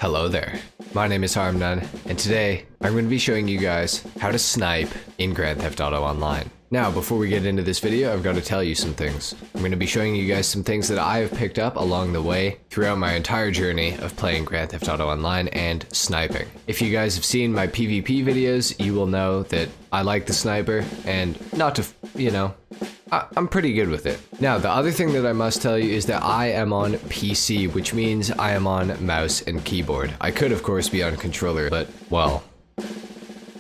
Hello there, my name is HarmNone, and today I'm going to be showing you guys how to snipe in Grand Theft Auto Online. Now, before we get into this video, I've got to tell you some things. I'm going to be showing you guys some things that I have picked up along the way throughout my entire journey of playing Grand Theft Auto Online and sniping. If you guys have seen my PvP videos, you will know that I like the sniper, and not to, I'm pretty good with it. Now, the other thing that I must tell you is that I am on PC, which means I am on mouse and keyboard. I could, of course, be on controller, but, well.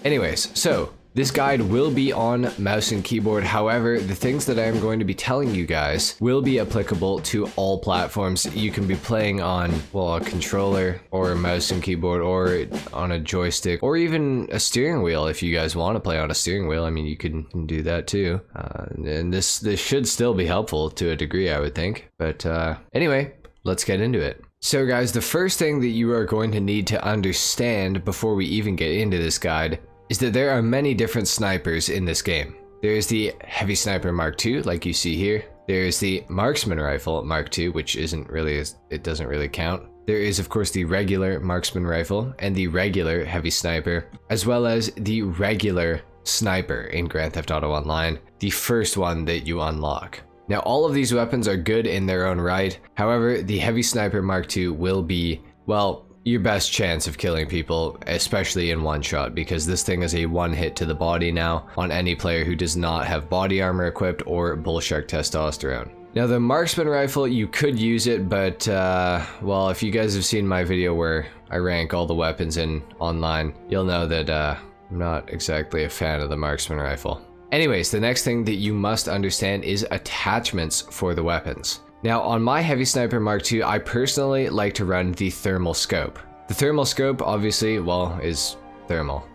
Anyways, so this guide will be on mouse and keyboard. However, the things that I am going to be telling you guys will be applicable to all platforms. You can be playing on, well, a controller or a mouse and keyboard or on a joystick or even a steering wheel if you guys want to play on a steering wheel. I mean, you can do that too. And this should still be helpful to a degree, I would think. But anyway, let's get into it. So guys, the first thing that you are going to need to understand before we even get into this guide is that there are many different snipers in this game. There is the Heavy Sniper Mark II, like you see here. There is the Marksman Rifle Mark II, which it doesn't really count. There is, of course, the regular Marksman Rifle and the regular Heavy Sniper, as well as the regular Sniper in Grand Theft Auto Online, the first one that you unlock. Now, all of these weapons are good in their own right. However, the Heavy Sniper Mark II will be, well, your best chance of killing people, especially in one shot, because this thing is a one hit to the body now on any player who does not have body armor equipped or Bullshark testosterone. Now, the Marksman Rifle, you could use it, but well, if you guys have seen my video where I rank all the weapons in online, you'll know that I'm not exactly a fan of the Marksman Rifle. Anyways, the next thing that you must understand is attachments for the weapons. Now, on my Heavy Sniper Mark II, I personally like to run the thermal scope. The thermal scope, obviously, well, is thermal.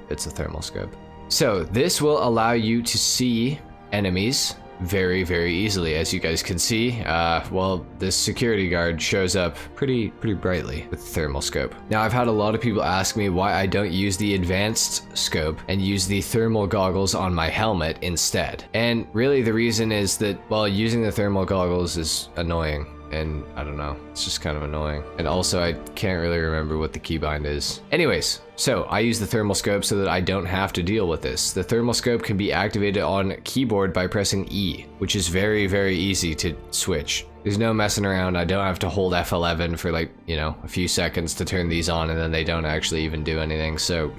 It's a thermal scope. So this will allow you to see enemies very, very easily. As you guys can see, well, this security guard shows up pretty brightly with the thermal scope. Now, I've had a lot of people ask me why I don't use the advanced scope and use the thermal goggles on my helmet instead. And really the reason is that, well, using the thermal goggles is annoying. And I don't know, it's just kind of annoying. And also I can't really remember what the keybind is. Anyways, so I use the thermal scope so that I don't have to deal with this. The thermal scope can be activated on keyboard by pressing E, which is very, very easy to switch. There's no messing around. I don't have to hold F11 for like, a few seconds to turn these on, and then they don't actually even do anything. So,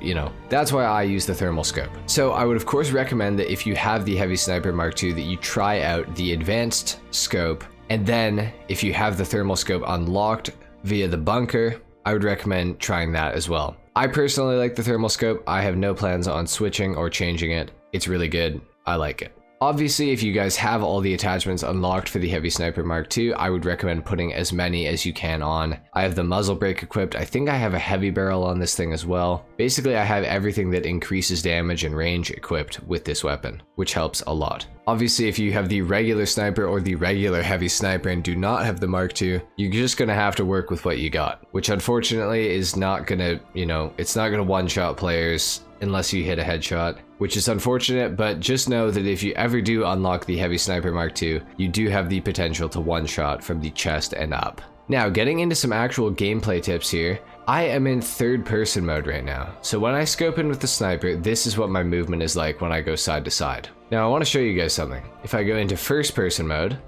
that's why I use the thermal scope. So I would of course recommend that if you have the Heavy Sniper Mark II that you try out the advanced scope. And then, if you have the thermal scope unlocked via the bunker, I would recommend trying that as well. I personally like the thermal scope. I have no plans on switching or changing it. It's really good. I like it. Obviously, if you guys have all the attachments unlocked for the Heavy Sniper Mark II, I would recommend putting as many as you can on. I have the muzzle brake equipped. I think I have a heavy barrel on this thing as well. Basically, I have everything that increases damage and range equipped with this weapon, which helps a lot. Obviously, if you have the regular sniper or the regular heavy sniper and do not have the Mark II, you're just gonna have to work with what you got, which unfortunately is not gonna, it's not gonna one-shot players unless you hit a headshot, which is unfortunate, but just know that if you ever do unlock the Heavy Sniper Mark II, you do have the potential to one-shot from the chest and up. Now, getting into some actual gameplay tips here, I am in third-person mode right now. So when I scope in with the sniper, this is what my movement is like when I go side to side. Now, I want to show you guys something. If I go into first-person mode,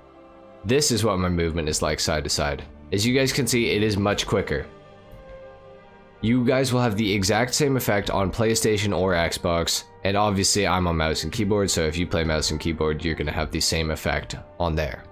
this is what my movement is like side to side. As you guys can see, it is much quicker. You guys will have the exact same effect on PlayStation or Xbox, and obviously I'm on mouse and keyboard, so if you play mouse and keyboard, you're going to have the same effect on there.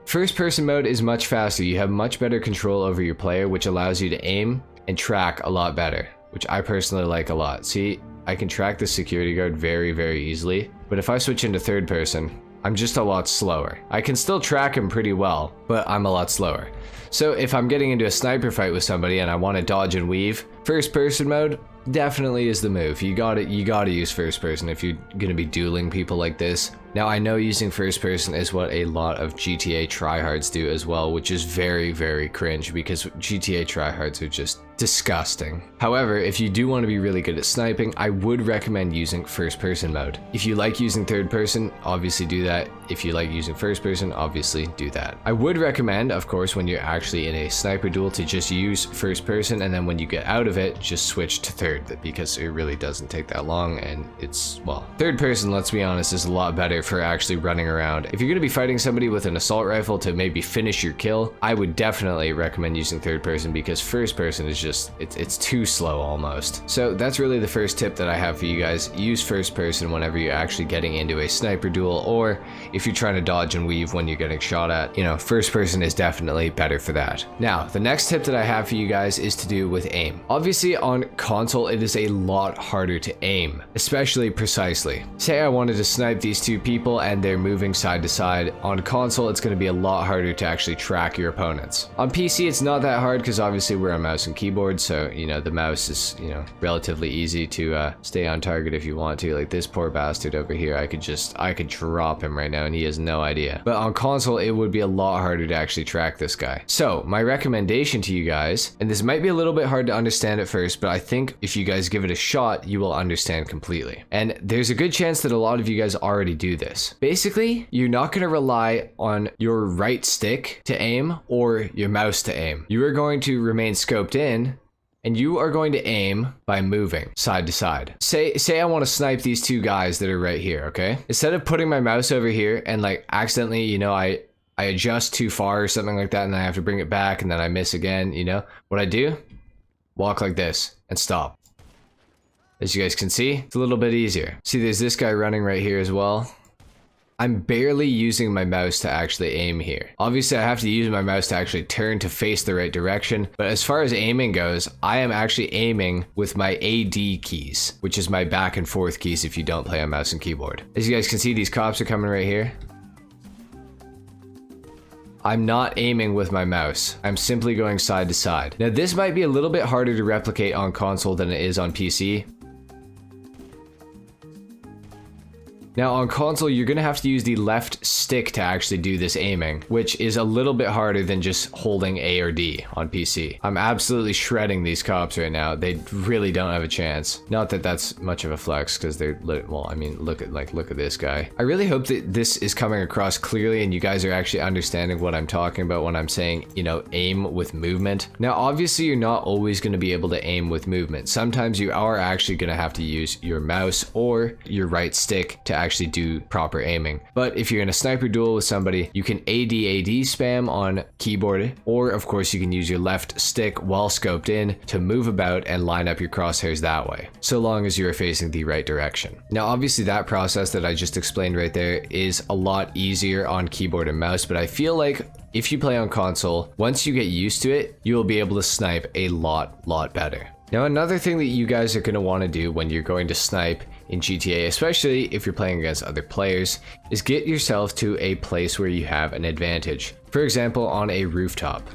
First person mode is much faster. You have much better control over your player, which allows you to aim and track a lot better, which I personally like a lot. See, I can track the security guard very, very easily, but if I switch into third person, I'm just a lot slower. I can still track him pretty well, but I'm a lot slower. So if I'm getting into a sniper fight with somebody and I want to dodge and weave, first person mode definitely is the move. You gotta use first person if you're gonna be dueling people like this. Now I know using first person is what a lot of GTA tryhards do as well, which is very, very cringe because GTA tryhards are just disgusting. However, if you do want to be really good at sniping, I would recommend using first person mode. If you like using third person, obviously do that. If you like using first person, obviously do that. I would recommend, of course, when you're actually in a sniper duel to just use first person, and then when you get out of it, just switch to third, because it really doesn't take that long, and it's, well, third person, let's be honest, is a lot better for actually running around. If you're going to be fighting somebody with an assault rifle to maybe finish your kill, I would definitely recommend using third person, because first person is just, it's too slow almost. So that's really the first tip that I have for you guys. Use first person whenever you're actually getting into a sniper duel, or if you're trying to dodge and weave when you're getting shot at, you know, first person is definitely better for that. Now, the next tip that I have for you guys is to do with aim. Obviously on console, it is a lot harder to aim, especially precisely. Say I wanted to snipe these two people and they're moving side to side. On console, it's going to be a lot harder to actually track your opponents. On PC, it's not that hard because obviously we're on mouse and keyboard, so, you know, the mouse is, you know, relatively easy to stay on target if you want to. Like this poor bastard over here, I could drop him right now and he has no idea. But on console, it would be a lot harder to actually track this guy. So my recommendation to you guys, and this might be a little bit hard to understand at first, but I think if you guys give it a shot, you will understand completely. And there's a good chance that a lot of you guys already do this. Basically, you're not going to rely on your right stick to aim or your mouse to aim. You are going to remain scoped in, and you are going to aim by moving side to side. Say I want to snipe these two guys that are right here, okay? Instead of putting my mouse over here and like accidentally, you know, I adjust too far or something like that and then I have to bring it back and then I miss again, you know? What I do? Walk like this and stop. As you guys can see, it's a little bit easier. See, there's this guy running right here as well. I'm barely using my mouse to actually aim here. Obviously, I have to use my mouse to actually turn to face the right direction, but as far as aiming goes, I am actually aiming with my AD keys, which is my back and forth keys if you don't play on mouse and keyboard. As you guys can see, these cops are coming right here. I'm not aiming with my mouse. I'm simply going side to side. Now, this might be a little bit harder to replicate on console than it is on PC. Now on console, you're gonna have to use the left stick to actually do this aiming, which is a little bit harder than just holding A or D on PC. I'm absolutely shredding these cops right now. They really don't have a chance. Not that that's much of a flex, because they're, well, I mean, look at this guy. I really hope that this is coming across clearly and you guys are actually understanding what I'm talking about when I'm saying, you know, aim with movement. Now, obviously, you're not always gonna be able to aim with movement. Sometimes you are actually gonna have to use your mouse or your right stick to actually do proper aiming. But if you're in a sniper duel with somebody, you can AD spam on keyboard, or of course you can use your left stick while scoped in to move about and line up your crosshairs that way, so long as you're facing the right direction. Now obviously that process that I just explained right there is a lot easier on keyboard and mouse, but I feel like if you play on console, once you get used to it, you will be able to snipe a lot better. Now another thing that you guys are going to want to do when you're going to snipe in GTA, especially if you're playing against other players, is get yourself to a place where you have an advantage. For example, on a rooftop.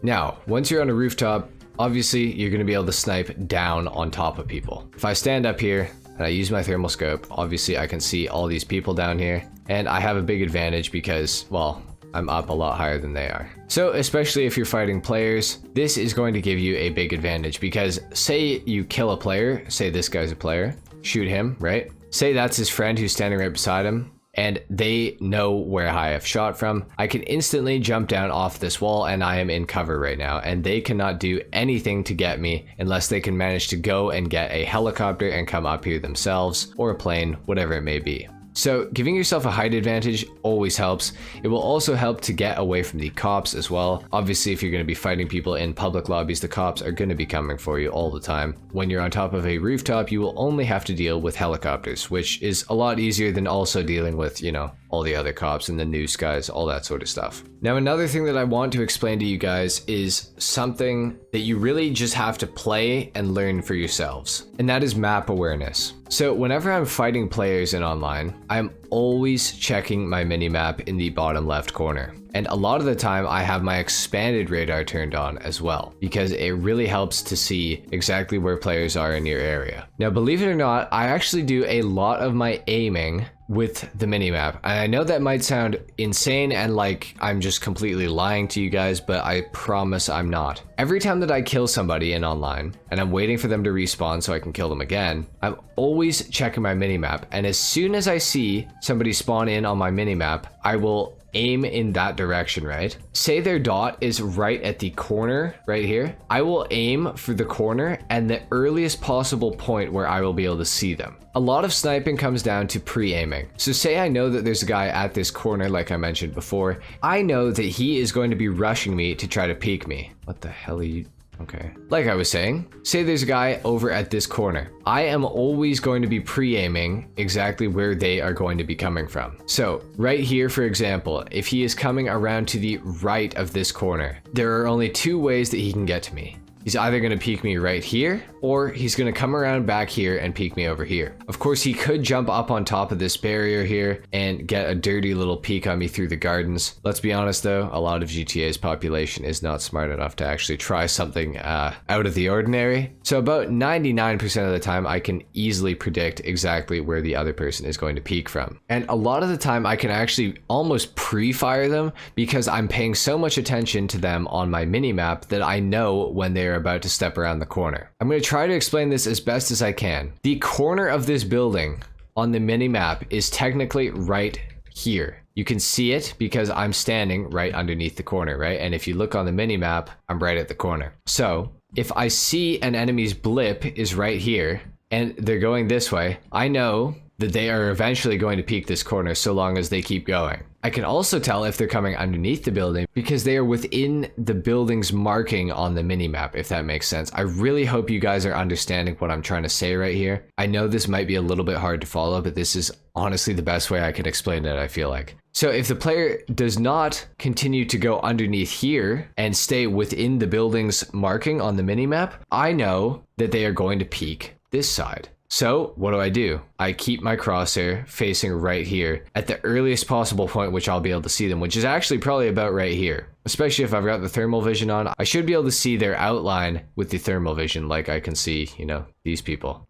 Now, once you're on a rooftop, obviously you're going to be able to snipe down on top of people. If I stand up here and I use my thermal scope, obviously I can see all these people down here, and I have a big advantage because, well, I'm up a lot higher than they are. So especially if you're fighting players, this is going to give you a big advantage, because say you kill a player, say this guy's a player, shoot him, right? Say that's his friend who's standing right beside him, and they know where I have shot from. I can instantly jump down off this wall and I am in cover right now, and they cannot do anything to get me unless they can manage to go and get a helicopter and come up here themselves, or a plane, whatever it may be. So giving yourself a height advantage always helps. It will also help to get away from the cops as well. Obviously, if you're going to be fighting people in public lobbies, the cops are going to be coming for you all the time. When you're on top of a rooftop, you will only have to deal with helicopters, which is a lot easier than also dealing with, you know, all the other cops and the news guys, all that sort of stuff. Now, another thing that I want to explain to you guys is something that you really just have to play and learn for yourselves, and that is map awareness. So whenever I'm fighting players in online, I'm always checking my minimap in the bottom left corner. And a lot of the time I have my expanded radar turned on as well, because it really helps to see exactly where players are in your area. Now, believe it or not, I actually do a lot of my aiming with the minimap. And I know that might sound insane and like I'm just completely lying to you guys, but I promise I'm not. Every time that I kill somebody in online and I'm waiting for them to respawn so I can kill them again, I'm always checking my minimap. And as soon as I see somebody spawn in on my minimap, I will aim in that direction, right? Say their dot is right at the corner right here. I will aim for the corner and the earliest possible point where I will be able to see them. A lot of sniping comes down to pre-aiming. So say I know that there's a guy at this corner like I mentioned before. I know that he is going to be rushing me to try to peek me. What the hell are you... Okay. Like I was saying, say there's a guy over at this corner. I am always going to be pre-aiming exactly where they are going to be coming from. So right here, for example, if he is coming around to the right of this corner, there are only two ways that he can get to me. He's either going to peek me right here, or he's going to come around back here and peek me over here. Of course, he could jump up on top of this barrier here and get a dirty little peek on me through the gardens. Let's be honest though, a lot of GTA's population is not smart enough to actually try something out of the ordinary. So about 99% of the time, I can easily predict exactly where the other person is going to peek from. And a lot of the time, I can actually almost pre-fire them because I'm paying so much attention to them on my minimap that I know when they're about to step around the corner. I'm going to try to explain this as best as I can. The corner of this building on the minimap is technically right here. You can see it because I'm standing right underneath the corner, right? And if you look on the minimap, I'm right at the corner. So if I see an enemy's blip is right here and they're going this way, I know that they are eventually going to peek this corner so long as they keep going. I can also tell if they're coming underneath the building because they are within the building's marking on the minimap, if that makes sense. I really hope you guys are understanding what I'm trying to say right here. I know this might be a little bit hard to follow, but this is honestly the best way I can explain it, I feel like. So if the player does not continue to go underneath here and stay within the building's marking on the minimap, I know that they are going to peek this side. So what do? I keep my crosshair facing right here at the earliest possible point which I'll be able to see them, which is actually probably about right here. Especially if I've got the thermal vision on, I should be able to see their outline with the thermal vision like I can see, you know, these people.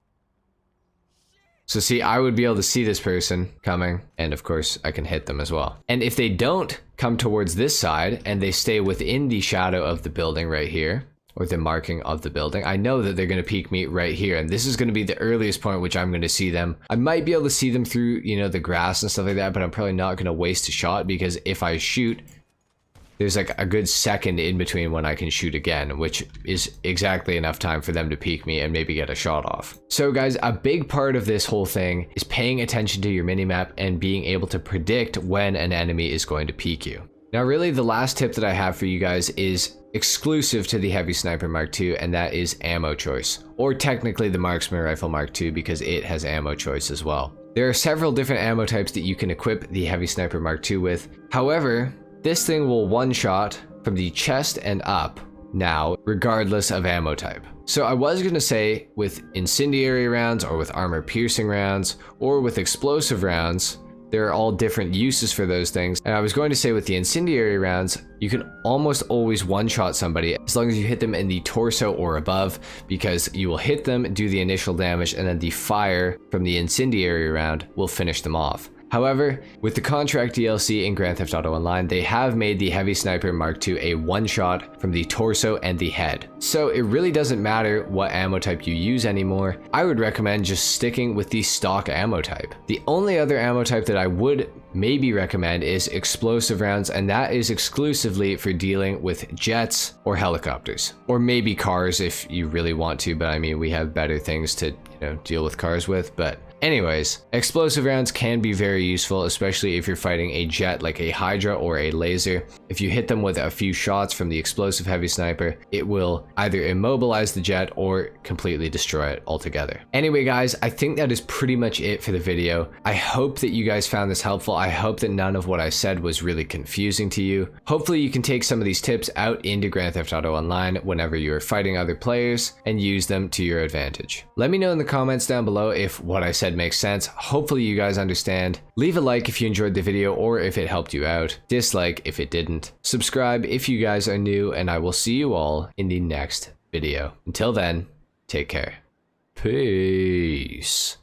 So see, I would be able to see this person coming, and of course I can hit them as well. And if they don't come towards this side and they stay within the shadow of the building right here, or the marking of the building, I know that they're going to peek me right here, and this is going to be the earliest point which I'm going to see them. I might be able to see them through, you know, the grass and stuff like that, but I'm probably not going to waste a shot because if I shoot, there's like a good second in between when I can shoot again, which is exactly enough time for them to peek me and maybe get a shot off. So guys, a big part of this whole thing is paying attention to your minimap and being able to predict when an enemy is going to peek you. Now really the last tip that I have for you guys is exclusive to the Heavy Sniper Mark II, and that is ammo choice, or technically the Marksman Rifle Mark II because it has ammo choice as well. There are several different ammo types that you can equip the Heavy Sniper Mark II with. However, this thing will one-shot from the chest and up now, regardless of ammo type. So I was going to say with incendiary rounds or with armor-piercing rounds or with explosive rounds, there are all different uses for those things. And I was going to say with the incendiary rounds, you can almost always one-shot somebody as long as you hit them in the torso or above, because you will hit them, do the initial damage, and then the fire from the incendiary round will finish them off. However, with the Contract DLC in Grand Theft Auto Online, they have made the Heavy Sniper Mark II a one-shot from the torso and the head. So it really doesn't matter what ammo type you use anymore. I would recommend just sticking with the stock ammo type. The only other ammo type that I would maybe recommend is explosive rounds, and that is exclusively for dealing with jets or helicopters, or maybe cars if you really want to, but I mean, we have better things to, you know, deal with cars with. But anyways, explosive rounds can be very useful, especially if you're fighting a jet like a Hydra or a laser. If you hit them with a few shots from the explosive heavy sniper, it will either immobilize the jet or completely destroy it altogether. Anyway guys, I think that is pretty much it for the video. I hope that you guys found this helpful. I hope that none of what I said was really confusing to you. Hopefully you can take some of these tips out into Grand Theft Auto Online whenever you are fighting other players and use them to your advantage. Let me know in the comments down below if what I said makes sense. Hopefully you guys understand. Leave a like if you enjoyed the video or if it helped you out. Dislike if it didn't. Subscribe if you guys are new, and I will see you all in the next video. Until then, take care. Peace.